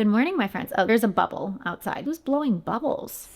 Good morning, my friends. Oh, there's a bubble outside. Who's blowing bubbles?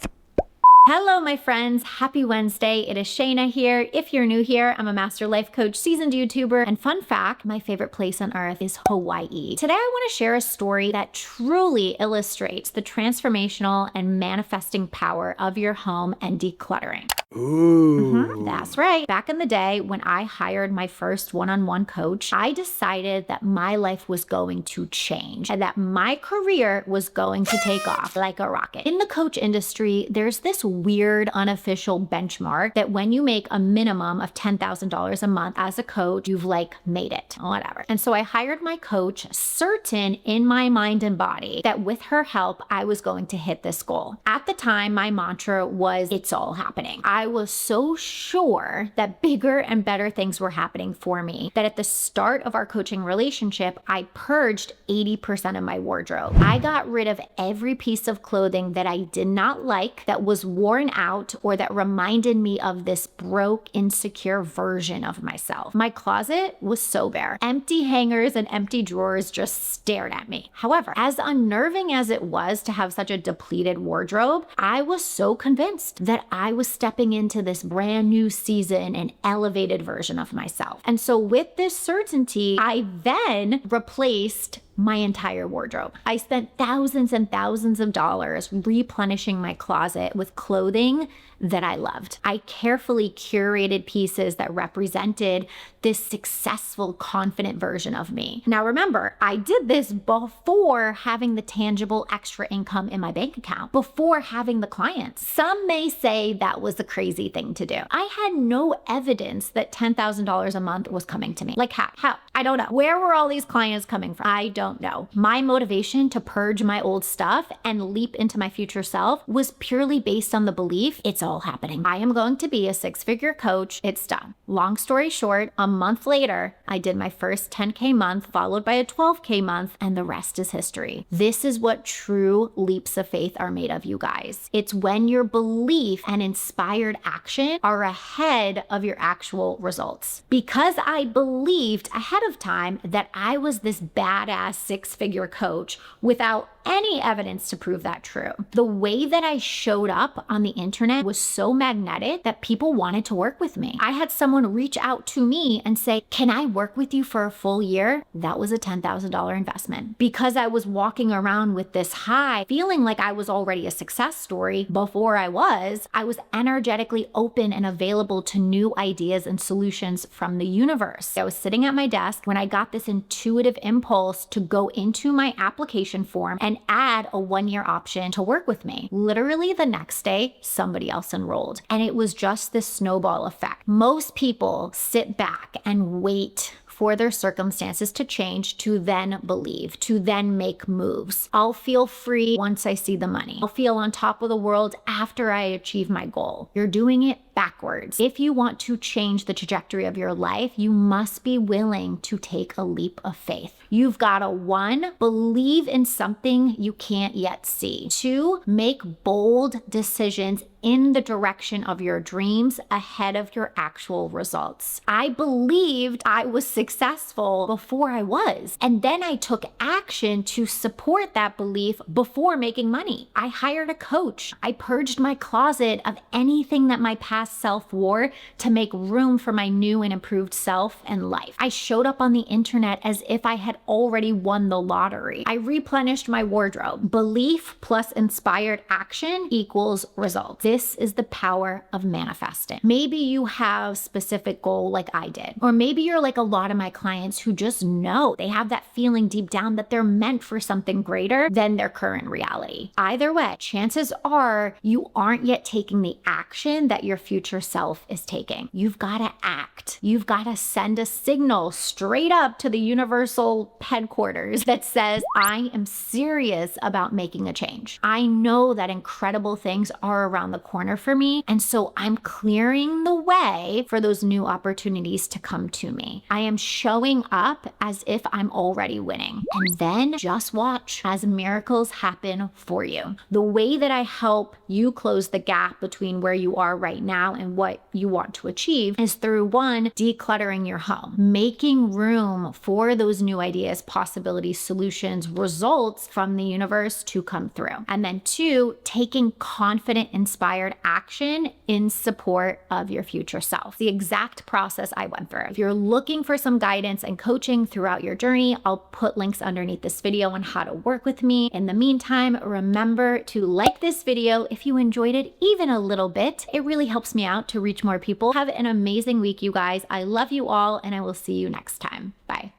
Hello, my friends. Happy Wednesday. It is Shayna here. If you're new here, I'm a master life coach, seasoned YouTuber, and fun fact, my favorite place on earth is Hawaii. Today, I want to share a story that truly illustrates the transformational and manifesting power of your home and decluttering. Ooh. That's right. Back in the day when I hired my first one-on-one coach, I decided that my life was going to change and that my career was going to take off like a rocket. In the coach industry, there's this weird unofficial benchmark that when you make a minimum of $10,000 a month as a coach, you've made it, whatever. And so I hired my coach, certain in my mind and body that with her help, I was going to hit this goal. At the time, my mantra was, it's all happening. I was so sure that bigger and better things were happening for me that at the start of our coaching relationship, I purged 80% of my wardrobe. I got rid of every piece of clothing that I did not like, that was worn out, or that reminded me of this broke, insecure version of myself. My closet was so bare. Empty hangers and empty drawers just stared at me. However, as unnerving as it was to have such a depleted wardrobe, I was so convinced that I was stepping into this brand new season, an elevated version of myself. And so with this certainty, I then replaced my entire wardrobe. I spent thousands and thousands of dollars replenishing my closet with clothing that I loved. I carefully curated pieces that represented this successful, confident version of me. Now remember, I did this before having the tangible extra income in my bank account, before having the clients. Some may say that was a crazy thing to do. I had no evidence that $10,000 a month was coming to me. Like how? I don't know. Where were all these clients coming from? I don't know. My motivation to purge my old stuff and leap into my future self was purely based on the belief it's all happening. I am going to be a six-figure coach. It's done. Long story short, a month later, I did my first 10K month, followed by a 12K month, and the rest is history. This is what true leaps of faith are made of, you guys. It's when your belief and inspired action are ahead of your actual results. Because I believed ahead of time that I was this badass six-figure coach without any evidence to prove that true. The way that I showed up on the internet was so magnetic that people wanted to work with me. I had someone reach out to me and say, can I work with you for a full year? That was a $10,000 investment. Because I was walking around with this high, feeling like I was already a success story before I was energetically open and available to new ideas and solutions from the universe. I was sitting at my desk when I got this intuitive impulse to go into my application form and add a one-year option to work with me. Literally the next day, somebody else enrolled. And it was just this snowball effect. Most people sit back and wait for their circumstances to change, to then believe, to then make moves. I'll feel free once I see the money. I'll feel on top of the world after I achieve my goal. You're doing it backwards. If you want to change the trajectory of your life, you must be willing to take a leap of faith. You've got to 1, believe in something you can't yet see. 2, make bold decisions in the direction of your dreams ahead of your actual results. I believed I was successful before I was, and then I took action to support that belief before making money. I hired a coach. I purged my closet of anything that my past self wore to make room for my new and improved self and life. I showed up on the internet as if I had already won the lottery. I replenished my wardrobe. Belief plus inspired action equals results. This is the power of manifesting. Maybe you have a specific goal like I did, or maybe you're like a lot of my clients who just know, they have that feeling deep down that they're meant for something greater than their current reality. Either way, chances are you aren't yet taking the action that your future self is taking. You've got to act. You've got to send a signal straight up to the universal headquarters that says, I am serious about making a change. I know that incredible things are around the corner for me. And so I'm clearing the way for those new opportunities to come to me. I am showing up as if I'm already winning. And then just watch as miracles happen for you. The way that I help you close the gap between where you are right now and what you want to achieve is through one, decluttering your home, making room for those new ideas, possibilities, solutions, results from the universe to come through. And then two, taking confident, inspired action in support of your future self. The exact process I went through. If you're looking for some guidance and coaching throughout your journey, I'll put links underneath this video on how to work with me. In the meantime, remember to like this video if you enjoyed it even a little bit. It really helps me out to reach more people. Have an amazing week, you guys. I love you all, and I will see you next time. Bye.